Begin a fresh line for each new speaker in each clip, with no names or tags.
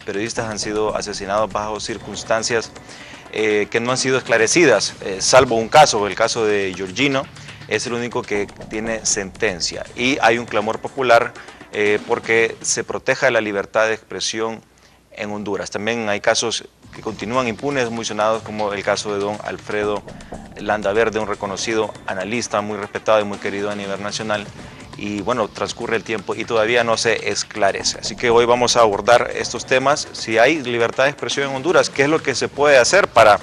periodistas han sido asesinados bajo circunstancias que no han sido esclarecidas, salvo un caso, el caso de Georgino, es el único que tiene sentencia. Y hay un clamor popular porque se proteja la libertad de expresión en Honduras. También hay casos que continúan impunes, muy sonados, como el caso de don Alfredo Landaverde, un reconocido analista, muy respetado y muy querido a nivel nacional. Y bueno, transcurre el tiempo y todavía no se esclarece. Así que hoy vamos a abordar estos temas. Si hay libertad de expresión en Honduras, ¿qué es lo que se puede hacer para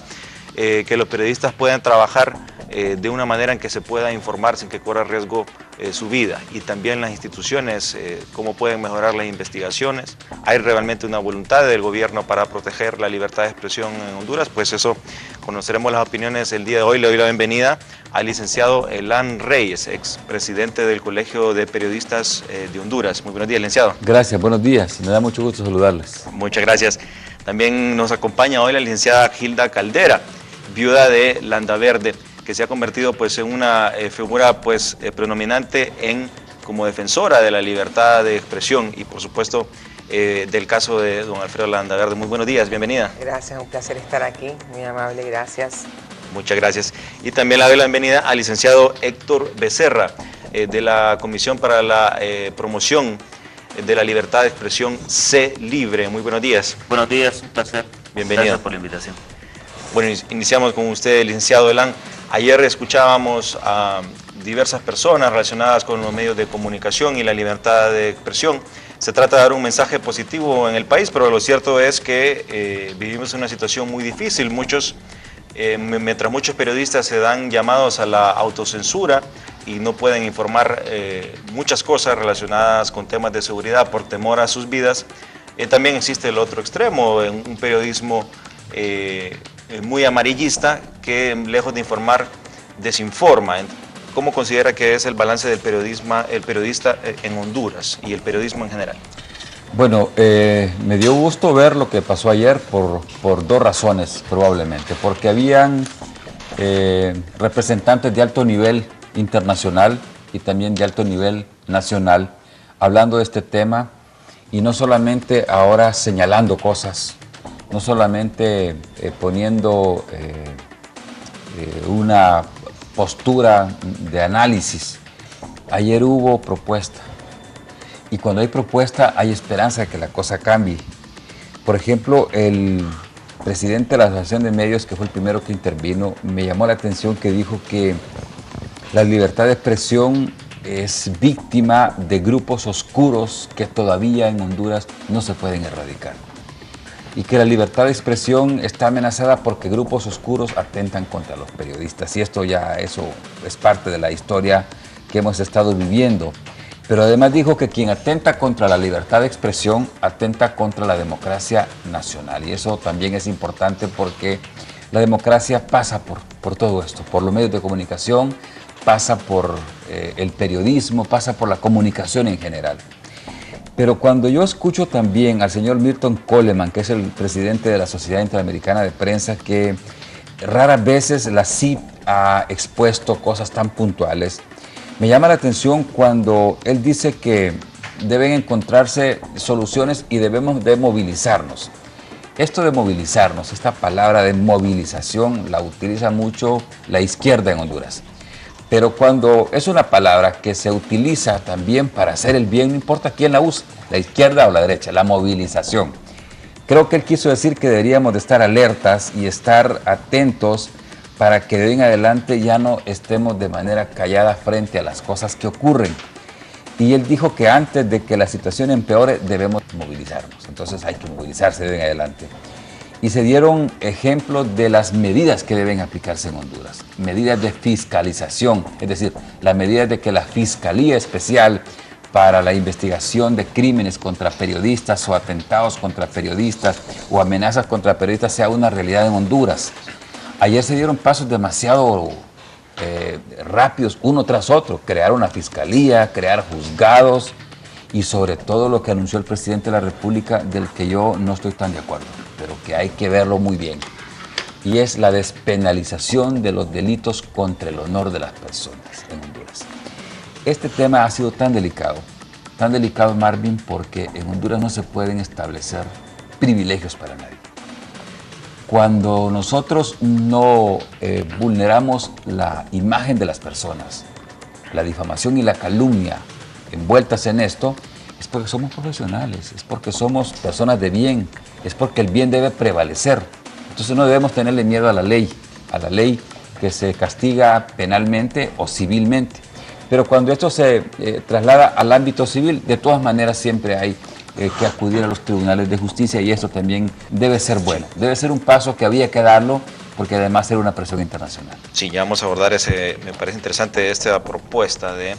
que los periodistas puedan trabajar de una manera en que se pueda informar sin que corra riesgo su vida? Y también las instituciones, cómo pueden mejorar las investigaciones. ¿Hay realmente una voluntad del gobierno para proteger la libertad de expresión en Honduras? Pues eso, conoceremos las opiniones el día de hoy. Le doy la bienvenida al licenciado Elan Reyes, expresidente del Colegio de Periodistas de Honduras. Muy buenos días, licenciado.
Gracias, buenos días. Me da mucho gusto saludarles.
Muchas gracias. También nos acompaña hoy la licenciada Hilda Caldera, viuda de Landaverde, que se ha convertido pues en una figura pues predominante como defensora de la libertad de expresión y por supuesto del caso de don Alfredo Landaverde. Muy buenos días, bienvenida.
Gracias, un placer estar aquí, muy amable, gracias.
Muchas gracias. Y también le doy la bienvenida al licenciado Héctor Becerra, de la Comisión para la Promoción de la Libertad de Expresión C Libre. Muy buenos días.
Buenos días, un placer.
Bienvenido.
Gracias por la invitación.
Bueno, iniciamos con usted, licenciado Elan. Ayer escuchábamos a diversas personas relacionadas con los medios de comunicación y la libertad de expresión. Se trata de dar un mensaje positivo en el país, pero lo cierto es que vivimos en una situación muy difícil. Mientras muchos periodistas se dan llamados a la autocensura y no pueden informar muchas cosas relacionadas con temas de seguridad por temor a sus vidas, también existe el otro extremo, un periodismo muy amarillista que, lejos de informar, desinforma. ¿Cómo considera que es el balance del periodista en Honduras y el periodismo en general?
Bueno, me dio gusto ver lo que pasó ayer por dos razones probablemente. Porque habían representantes de alto nivel internacional y también de alto nivel nacional hablando de este tema y no solamente ahora señalando cosas, no solamente poniendo una postura de análisis. Ayer hubo propuesta y cuando hay propuesta hay esperanza de que la cosa cambie. Por ejemplo, el presidente de la Asociación de Medios, que fue el primero que intervino, me llamó la atención que dijo que la libertad de expresión es víctima de grupos oscuros que todavía en Honduras no se pueden erradicar. Y que la libertad de expresión está amenazada porque grupos oscuros atentan contra los periodistas. Y eso es parte de la historia que hemos estado viviendo. Pero además dijo que quien atenta contra la libertad de expresión atenta contra la democracia nacional. Y eso también es importante porque la democracia pasa por todo esto, por los medios de comunicación, pasa por el periodismo, pasa por la comunicación en general. Pero cuando yo escucho también al señor Milton Coleman, que es el presidente de la Sociedad Interamericana de Prensa, que raras veces la CIP ha expuesto cosas tan puntuales, me llama la atención cuando él dice que deben encontrarse soluciones y debemos de movilizarnos. Esto de movilizarnos, esta palabra de movilización la utiliza mucho la izquierda en Honduras. Pero cuando es una palabra que se utiliza también para hacer el bien, no importa quién la usa, la izquierda o la derecha, la movilización. Creo que él quiso decir que deberíamos de estar alertas y estar atentos para que de hoy en adelante ya no estemos de manera callada frente a las cosas que ocurren. Y él dijo que antes de que la situación empeore debemos movilizarnos. Entonces hay que movilizarse de hoy en adelante. Y se dieron ejemplos de las medidas que deben aplicarse en Honduras. Medidas de fiscalización, es decir, las medidas de que la Fiscalía Especial para la investigación de crímenes contra periodistas o atentados contra periodistas o amenazas contra periodistas sea una realidad en Honduras. Ayer se dieron pasos demasiado rápidos, uno tras otro, crear una fiscalía, crear juzgados y sobre todo lo que anunció el presidente de la República, del que yo no estoy tan de acuerdo, pero que hay que verlo muy bien, y es la despenalización de los delitos contra el honor de las personas en Honduras. Este tema ha sido tan delicado Marvin, porque en Honduras no se pueden establecer privilegios para nadie. Cuando nosotros no vulneramos la imagen de las personas, la difamación y la calumnia envueltas en esto, es porque somos profesionales, es porque somos personas de bien, es porque el bien debe prevalecer. Entonces no debemos tenerle miedo a la ley que se castiga penalmente o civilmente. Pero cuando esto se traslada al ámbito civil, de todas maneras siempre hay que acudir a los tribunales de justicia, y eso también debe ser bueno. Debe ser un paso que había que darlo, porque además era una presión internacional.
Sí, ya vamos a abordar me parece interesante esta propuesta de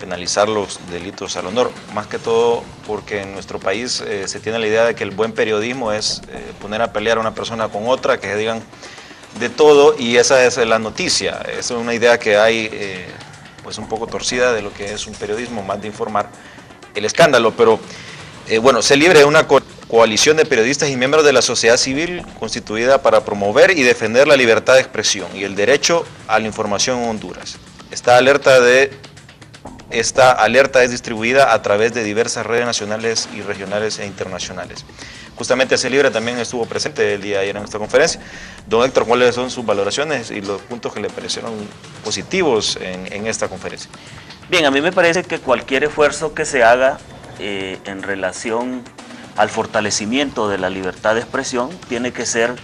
penalizar los delitos al honor, más que todo porque en nuestro país se tiene la idea de que el buen periodismo es poner a pelear a una persona con otra, que se digan de todo, y esa es la noticia. Es una idea que hay pues un poco torcida de lo que es un periodismo, más de informar el escándalo. Pero bueno, se libre de una coalición de periodistas y miembros de la sociedad civil constituida para promover y defender la libertad de expresión y el derecho a la información en Honduras. Esta alerta es distribuida a través de diversas redes nacionales y regionales e internacionales. Justamente CELIBRE también estuvo presente el día de ayer en esta conferencia. Don Héctor, ¿cuáles son sus valoraciones y los puntos que le parecieron positivos en esta conferencia?
Bien, a mí me parece que cualquier esfuerzo que se haga en relación al fortalecimiento de la libertad de expresión tiene que ser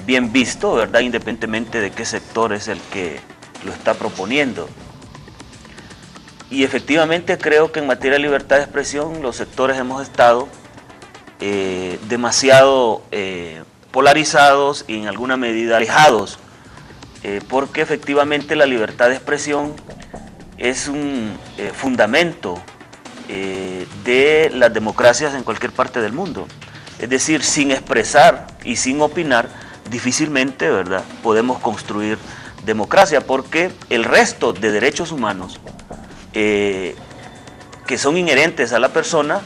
bien visto, ¿verdad? Independientemente de qué sector es el que lo está proponiendo. Y efectivamente creo que en materia de libertad de expresión los sectores hemos estado demasiado polarizados y en alguna medida alejados, porque efectivamente la libertad de expresión es un fundamento de las democracias en cualquier parte del mundo. Es decir, sin expresar y sin opinar, difícilmente, ¿verdad?, podemos construir democracia, porque el resto de derechos humanos que son inherentes a la persona,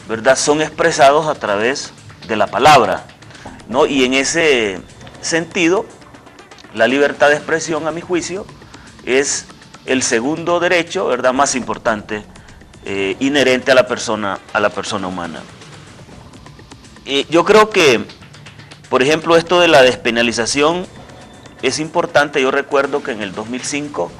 ¿verdad?, son expresados a través de la palabra, ¿no? Y en ese sentido, la libertad de expresión, a mi juicio, es el segundo derecho, ¿verdad?, más importante inherente a la persona humana. Yo creo que, por ejemplo, esto de la despenalización es importante. Yo recuerdo que en el 2005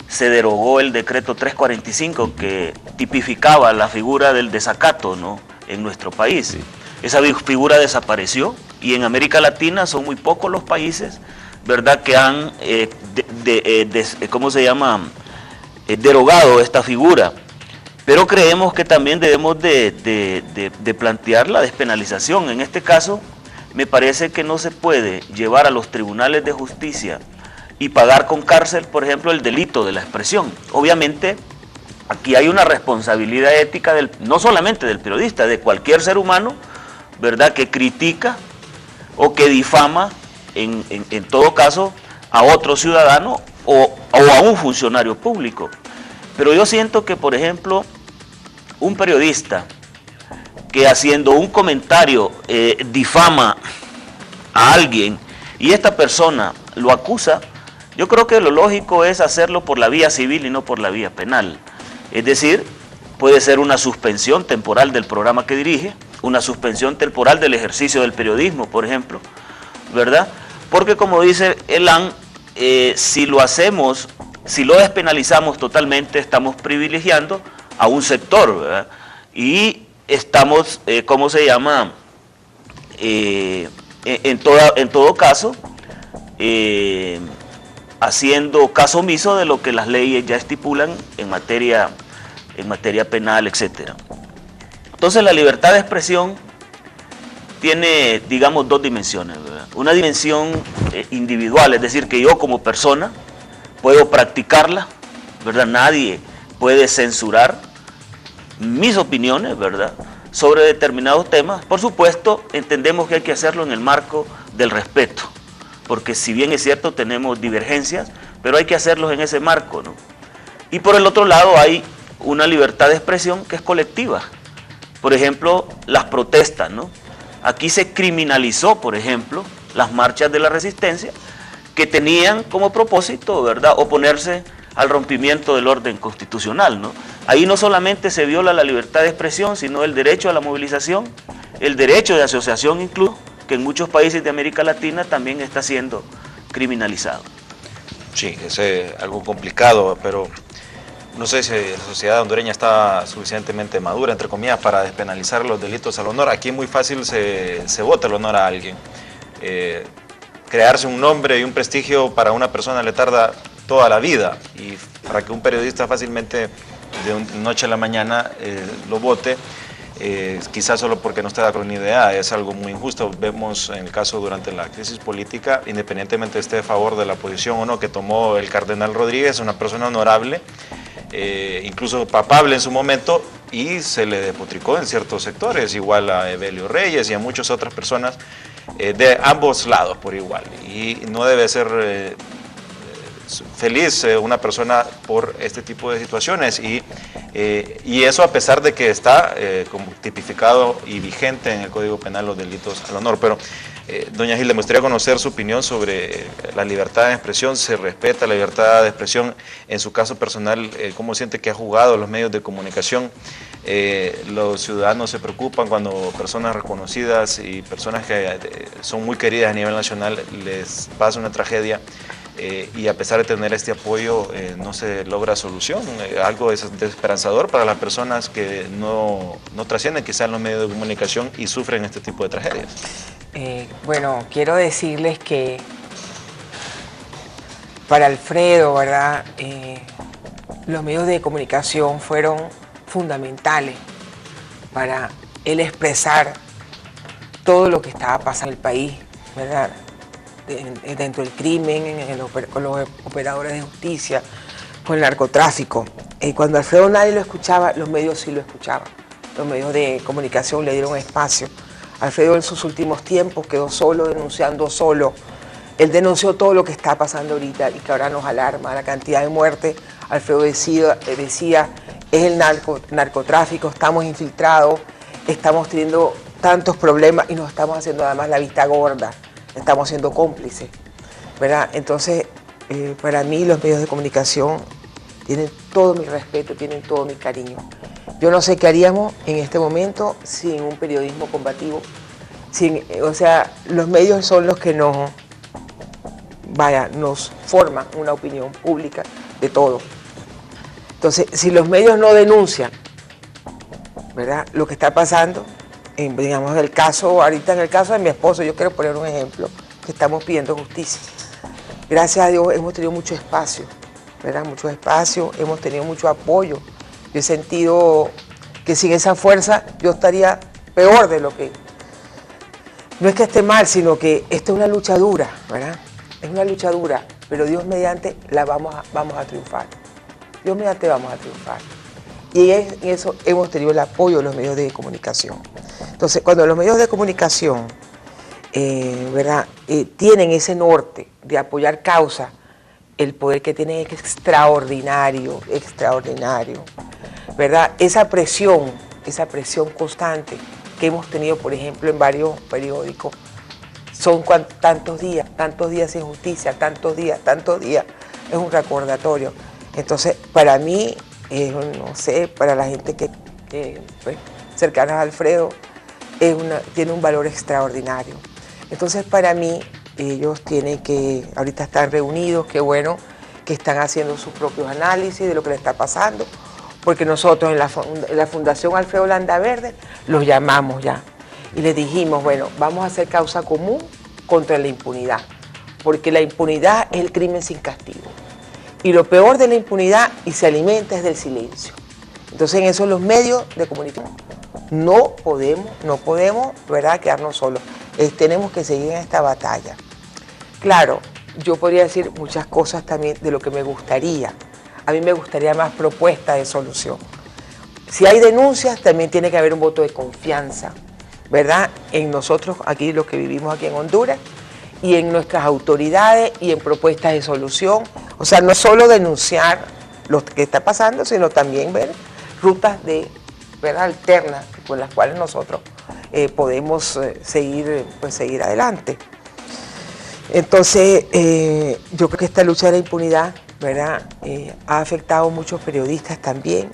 se derogó el decreto 345 que tipificaba la figura del desacato, ¿no?, en nuestro país. Sí. Esa figura desapareció y en América Latina son muy pocos los países, ¿verdad?, que han derogado esta figura. Pero creemos que también debemos de plantear la despenalización. En este caso, me parece que no se puede llevar a los tribunales de justicia y pagar con cárcel, por ejemplo, el delito de la expresión. Obviamente, aquí hay una responsabilidad ética no solamente del periodista, de cualquier ser humano, ¿verdad?, que critica o que difama, en todo caso, a otro ciudadano o a un funcionario público. Pero yo siento que, por ejemplo, un periodista que haciendo un comentario difama a alguien y esta persona lo acusa, yo creo que lo lógico es hacerlo por la vía civil y no por la vía penal. Es decir, puede ser una suspensión temporal del programa que dirige, una suspensión temporal del ejercicio del periodismo, por ejemplo, ¿verdad? Porque como dice Elan, si lo despenalizamos totalmente, estamos privilegiando a un sector, ¿verdad? Y estamos, en todo caso, haciendo caso omiso de lo que las leyes ya estipulan en materia penal, etc. Entonces la libertad de expresión tiene, digamos, dos dimensiones, ¿verdad? Una dimensión individual, es decir, que yo como persona puedo practicarla, ¿verdad? Nadie puede censurar mis opiniones, ¿verdad?, sobre determinados temas. Por supuesto, entendemos que hay que hacerlo en el marco del respeto, porque si bien es cierto tenemos divergencias, pero hay que hacerlos en ese marco, ¿no? Y por el otro lado hay una libertad de expresión que es colectiva. Por ejemplo, las protestas, ¿no? Aquí se criminalizó, por ejemplo, las marchas de la resistencia que tenían como propósito, ¿verdad?, oponerse al rompimiento del orden constitucional, ¿no? Ahí no solamente se viola la libertad de expresión, sino el derecho a la movilización el derecho de asociación incluso, que en muchos países de América Latina también está siendo criminalizado.
Sí, es algo complicado, pero no sé si la sociedad hondureña está suficientemente madura, entre comillas, para despenalizar los delitos al honor. Aquí muy fácil se vota el honor a alguien. Crearse un nombre y un prestigio para una persona le tarda toda la vida, y para que un periodista fácilmente de noche a la mañana lo vote, quizás solo porque no está de acuerdo con una idea, es algo muy injusto. Vemos en el caso durante la crisis política, independientemente esté a favor de la posición o no que tomó el cardenal Rodríguez, una persona honorable, incluso papable en su momento, y se le despotricó en ciertos sectores, igual a Evelio Reyes y a muchas otras personas de ambos lados por igual, y no debe ser feliz una persona por este tipo de situaciones, y eso a pesar de que está como tipificado y vigente en el Código Penal los delitos al honor. Pero doña Gilda, me gustaría conocer su opinión sobre la libertad de expresión. ¿Se respeta la libertad de expresión? En su caso personal, ¿cómo siente que ha jugado los medios de comunicación? Los ciudadanos se preocupan cuando personas reconocidas y personas que son muy queridas a nivel nacional les pasa una tragedia, y a pesar de tener este apoyo no se logra solución. Algo desesperanzador para las personas que no trascienden quizás en los medios de comunicación y sufren este tipo de tragedias.
Bueno, quiero decirles que para Alfredo, ¿verdad? Los medios de comunicación fueron fundamentales para él expresar todo lo que estaba pasando en el país, ¿verdad? Dentro del crimen, con los operadores de justicia, con el narcotráfico. Cuando Alfredo nadie lo escuchaba, los medios sí lo escuchaban. Los medios de comunicación le dieron espacio. Alfredo en sus últimos tiempos quedó solo, denunciando solo. Él denunció todo lo que está pasando ahorita y que ahora nos alarma, la cantidad de muertes. Alfredo decía, es el narcotráfico, estamos infiltrados, estamos teniendo tantos problemas y nos estamos haciendo además la vista gorda. Estamos siendo cómplices, ¿verdad? Entonces, para mí los medios de comunicación tienen todo mi respeto, tienen todo mi cariño. Yo no sé qué haríamos en este momento sin un periodismo combativo. O sea, los medios son los que nos forman una opinión pública de todo. Entonces, si los medios no denuncian, ¿verdad?, lo que está pasando, digamos, ahorita en el caso de mi esposo, yo quiero poner un ejemplo, que estamos pidiendo justicia. Gracias a Dios hemos tenido mucho espacio, ¿verdad? Mucho espacio, hemos tenido mucho apoyo. Yo he sentido que sin esa fuerza yo estaría peor de lo que... No es que esté mal, sino que esto es una lucha dura, ¿verdad? Es una lucha dura, pero Dios mediante vamos a triunfar. Dios mediante vamos a triunfar. Y en eso hemos tenido el apoyo de los medios de comunicación. Entonces, cuando los medios de comunicación ¿verdad?, tienen ese norte de apoyar causas, el poder que tienen es extraordinario, extraordinario, ¿verdad? Esa presión constante que hemos tenido, por ejemplo, en varios periódicos, son tantos días sin justicia, tantos días, es un recordatorio. Entonces, para mí, no sé, para la gente que pues, cercana a Alfredo, tiene un valor extraordinario. Entonces, para mí, ellos tienen que, ahorita están reunidos, qué bueno, que están haciendo sus propios análisis de lo que les está pasando, porque nosotros en la Fundación Alfredo Landaverde los llamamos ya y les dijimos, bueno, vamos a hacer causa común contra la impunidad, porque la impunidad es el crimen sin castigo. Y lo peor de la impunidad, y se alimenta, es del silencio. Entonces, en eso los medios de comunicación no podemos, ¿verdad?, quedarnos solos. Tenemos que seguir en esta batalla. Claro, yo podría decir muchas cosas también de lo que me gustaría. A mí me gustaría más propuestas de solución. Si hay denuncias, también tiene que haber un voto de confianza, ¿verdad?, en nosotros, aquí los que vivimos aquí en Honduras, y en nuestras autoridades y en propuestas de solución. O sea, no solo denunciar lo que está pasando, sino también ver rutas ¿verdad?, alternas con las cuales nosotros podemos seguir adelante. Entonces, yo creo que esta lucha de la impunidad, ¿verdad?, ha afectado a muchos periodistas también.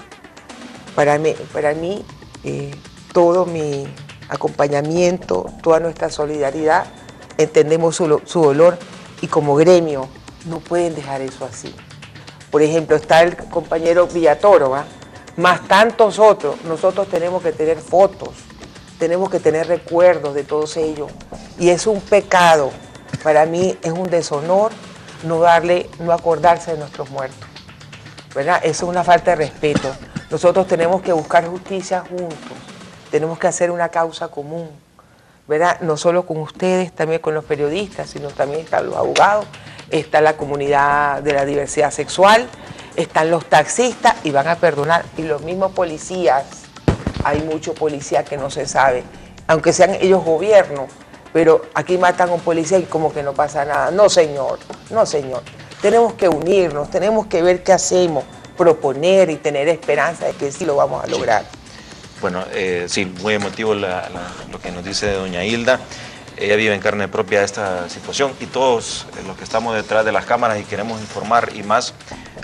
Para mí todo mi acompañamiento, toda nuestra solidaridad, entendemos su dolor y como gremio no pueden dejar eso así. Por ejemplo, está el compañero Villatoro, ¿va? Más tantos otros, nosotros tenemos que tener fotos, tenemos que tener recuerdos de todos ellos y es un pecado, para mí es un deshonor no acordarse de nuestros muertos, ¿verdad? Eso es una falta de respeto. Nosotros tenemos que buscar justicia juntos, tenemos que hacer una causa común, ¿verdad? No solo con ustedes, también con los periodistas, sino también están los abogados, está la comunidad de la diversidad sexual, están los taxistas y van a perdonar, y los mismos policías, hay mucho policía que no se sabe, aunque sean ellos gobierno, pero aquí matan a un policía y como que no pasa nada. No señor, no señor, tenemos que unirnos, tenemos que ver qué hacemos, proponer y tener esperanza de que sí lo vamos a lograr.
Bueno, sí, muy emotivo lo que nos dice doña Hilda. Ella vive en carne propia esta situación y todos los que estamos detrás de las cámaras y queremos informar y más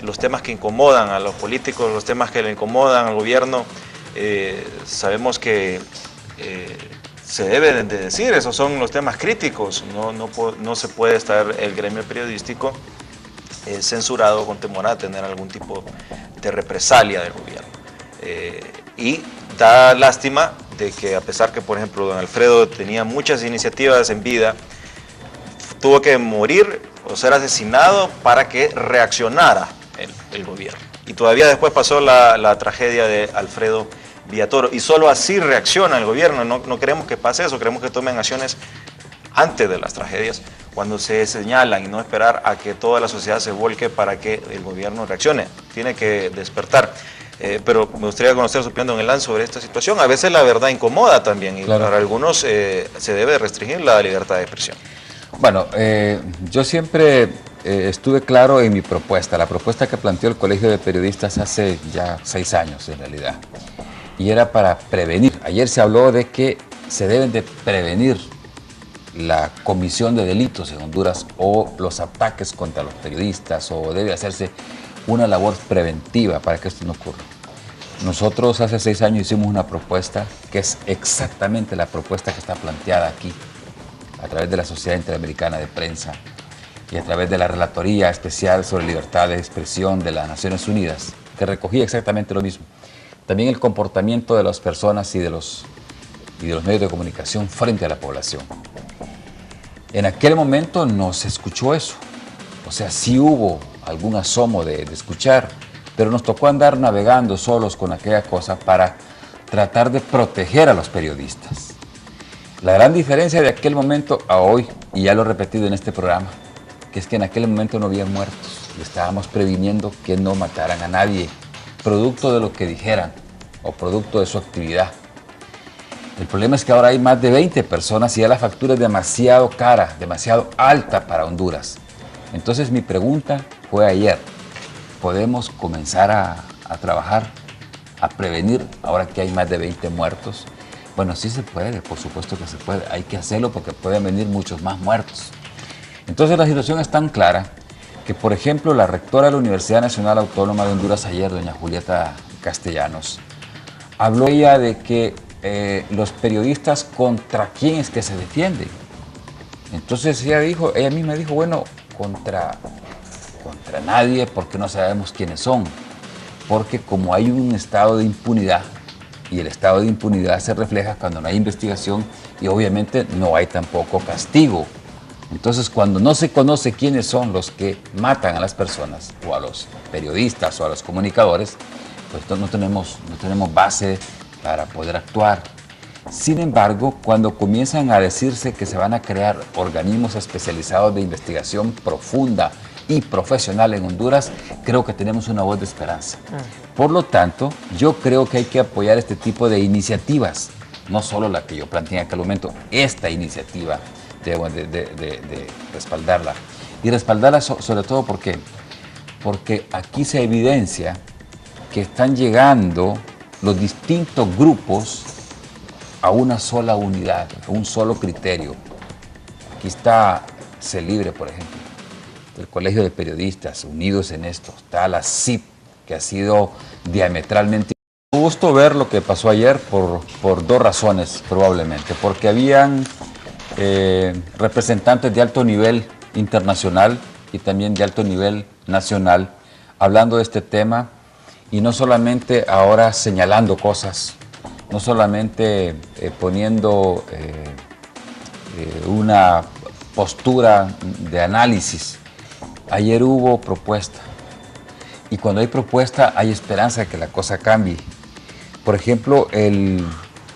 los temas que incomodan a los políticos, los temas que le incomodan al gobierno, sabemos que se deben de decir, esos son los temas críticos, no se puede estar el gremio periodístico censurado con temor a tener algún tipo de represalia del gobierno. Y da lástima de que a pesar que, por ejemplo, don Alfredo tenía muchas iniciativas en vida, tuvo que morir o ser asesinado para que reaccionara el gobierno. Y todavía después pasó la tragedia de Alfredo Villatoro. Y solo así reacciona el gobierno. No queremos que pase eso, queremos que tomen acciones antes de las tragedias, cuando se señalan y no esperar a que toda la sociedad se volque para que el gobierno reaccione. Tiene que despertar. Pero me gustaría conocer su opinión, don Elan, sobre esta situación. A veces la verdad incomoda también y claro, para algunos se debe restringir la libertad de expresión.
Bueno, yo siempre estuve claro en mi propuesta, la propuesta que planteó el Colegio de Periodistas hace ya 6 años en realidad, y era para prevenir. Ayer se habló de que se deben de prevenir la comisión de delitos en Honduras o los ataques contra los periodistas, o debe hacerse una labor preventiva para que esto no ocurra. Nosotros hace 6 años hicimos una propuesta que es exactamente la propuesta que está planteada aquí, a través de la Sociedad Interamericana de Prensa y a través de la Relatoría Especial sobre Libertad de Expresión de las Naciones Unidas, que recogía exactamente lo mismo. También el comportamiento de las personas y de los medios de comunicación frente a la población. En aquel momento no se escuchó eso, o sea, sí hubo algún asomo de escuchar, pero nos tocó andar navegando solos con aquella cosa para tratar de proteger a los periodistas. La gran diferencia de aquel momento a hoy, y ya lo he repetido en este programa, que es que en aquel momento no había muertos y estábamos previniendo que no mataran a nadie, producto de lo que dijeran o producto de su actividad. El problema es que ahora hay más de 20 personas y ya la factura es demasiado cara, demasiado alta para Honduras. Entonces mi pregunta fue ayer, ¿podemos comenzar a trabajar, a prevenir ahora que hay más de 20 muertos? Bueno, sí se puede, por supuesto que se puede, hay que hacerlo porque pueden venir muchos más muertos. Entonces la situación es tan clara que, por ejemplo, la rectora de la Universidad Nacional Autónoma de Honduras ayer, doña Julieta Castellanos, habló ella de que los periodistas contra quién es que se defienden. Entonces ella misma dijo, bueno, contra nadie, porque no sabemos quiénes son, porque como hay un estado de impunidad, y el estado de impunidad se refleja cuando no hay investigación y obviamente no hay tampoco castigo. Entonces, cuando no se conoce quiénes son los que matan a las personas, o a los periodistas, o a los comunicadores, pues no tenemos base para poder actuar. Sin embargo, cuando comienzan a decirse que se van a crear organismos especializados de investigación profunda y profesional en Honduras, creo que tenemos una voz de esperanza. Por lo tanto, yo creo que hay que apoyar este tipo de iniciativas, no solo la que yo planteé en aquel momento, esta iniciativa debo de respaldarla. Y respaldarla sobre todo porque aquí se evidencia que están llegando los distintos grupos a una sola unidad, a un solo criterio. Aquí está CELIBRE, por ejemplo, el Colegio de Periodistas unidos en esto, está la CIP, que ha sido diametralmente Me gustó ver lo que pasó ayer por dos razones probablemente, porque habían representantes de alto nivel internacional y también de alto nivel nacional hablando de este tema y no solamente ahora señalando cosas, no solamente poniendo una postura de análisis. Ayer hubo propuesta y cuando hay propuesta hay esperanza de que la cosa cambie. Por ejemplo, el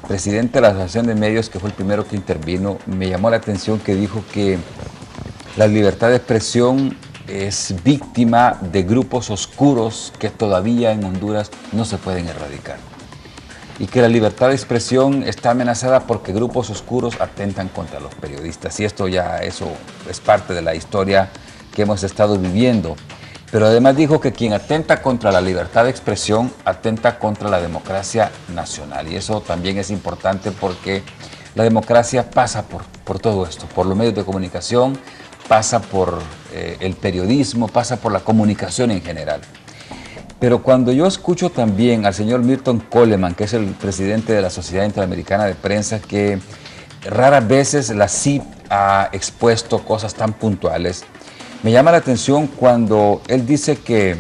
presidente de la Asociación de Medios, que fue el primero que intervino, me llamó la atención que dijo que la libertad de expresión es víctima de grupos oscuros que todavía en Honduras no se pueden erradicar. Y que la libertad de expresión está amenazada porque grupos oscuros atentan contra los periodistas. Y eso es parte de la historia que hemos estado viviendo. Pero además dijo que quien atenta contra la libertad de expresión atenta contra la democracia nacional. Y eso también es importante porque la democracia pasa por todo esto, por los medios de comunicación, pasa por el periodismo, pasa por la comunicación en general. Pero cuando yo escucho también al señor Milton Coleman, que es el presidente de la Sociedad Interamericana de Prensa, que raras veces la CIP ha expuesto cosas tan puntuales, me llama la atención cuando él dice que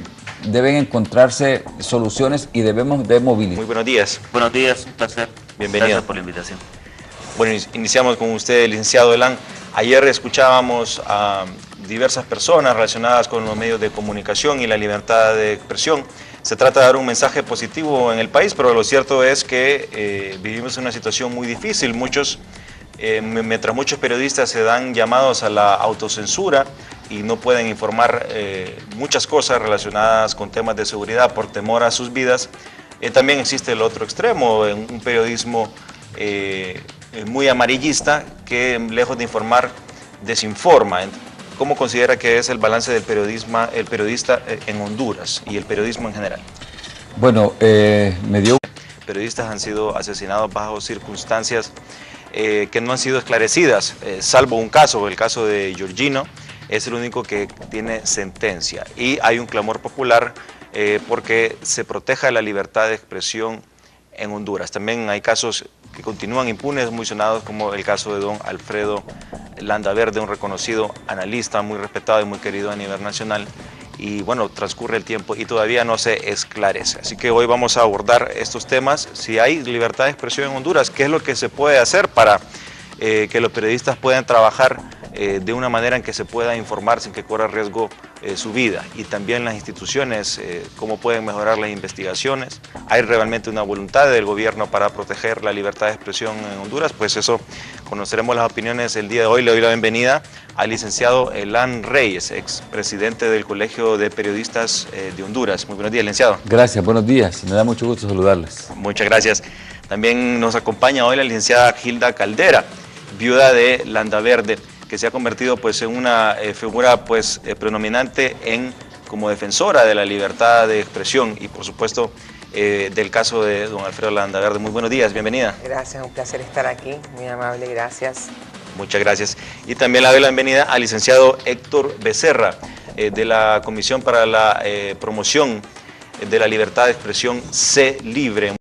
deben encontrarse soluciones y debemos de movilizar.
Muy buenos días.
Buenos días, un placer.
Bienvenido.
Gracias por la invitación.
Bueno, iniciamos con usted, licenciado Elan. Ayer escuchábamos a diversas personas relacionadas con los medios de comunicación y la libertad de expresión. Se trata de dar un mensaje positivo en el país, pero lo cierto es que vivimos en una situación muy difícil. Mientras muchos periodistas se dan llamados a la autocensura y no pueden informar muchas cosas relacionadas con temas de seguridad por temor a sus vidas, también existe el otro extremo, un periodismo muy amarillista que, lejos de informar, desinforma. ¿Cómo considera que es el balance del periodista en Honduras y el periodismo en general?
Bueno,
Periodistas han sido asesinados bajo circunstancias que no han sido esclarecidas, salvo un caso, el caso de Georgino, es el único que tiene sentencia. Y hay un clamor popular porque se proteja la libertad de expresión en Honduras. También hay casos que continúan impunes, muy sonados, como el caso de don Alfredo Landaverde, un reconocido analista muy respetado y muy querido a nivel nacional. Y bueno, transcurre el tiempo y todavía no se esclarece. Así que hoy vamos a abordar estos temas. Si hay libertad de expresión en Honduras, ¿qué es lo que se puede hacer para que los periodistas puedan trabajar de una manera en que se pueda informar sin que corra riesgo su vida? Y también las instituciones, cómo pueden mejorar las investigaciones. ¿Hay realmente una voluntad del gobierno para proteger la libertad de expresión en Honduras? Pues eso, conoceremos las opiniones el día de hoy. Le doy la bienvenida al licenciado Elan Reyes, expresidente del Colegio de Periodistas de Honduras. Muy buenos días, licenciado.
Gracias, buenos días. Me da mucho gusto saludarles.
Muchas gracias. También nos acompaña hoy la licenciada Gilda Caldera, viuda de Landaverde, que se ha convertido pues en una figura pues predominante como defensora de la libertad de expresión y por supuesto del caso de don Alfredo Landaverde. Muy buenos días, bienvenida.
Gracias, un placer estar aquí, muy amable, gracias.
Muchas gracias. Y también le doy la bienvenida al licenciado Héctor Becerra, de la Comisión para la Promoción de la Libertad de Expresión C Libre.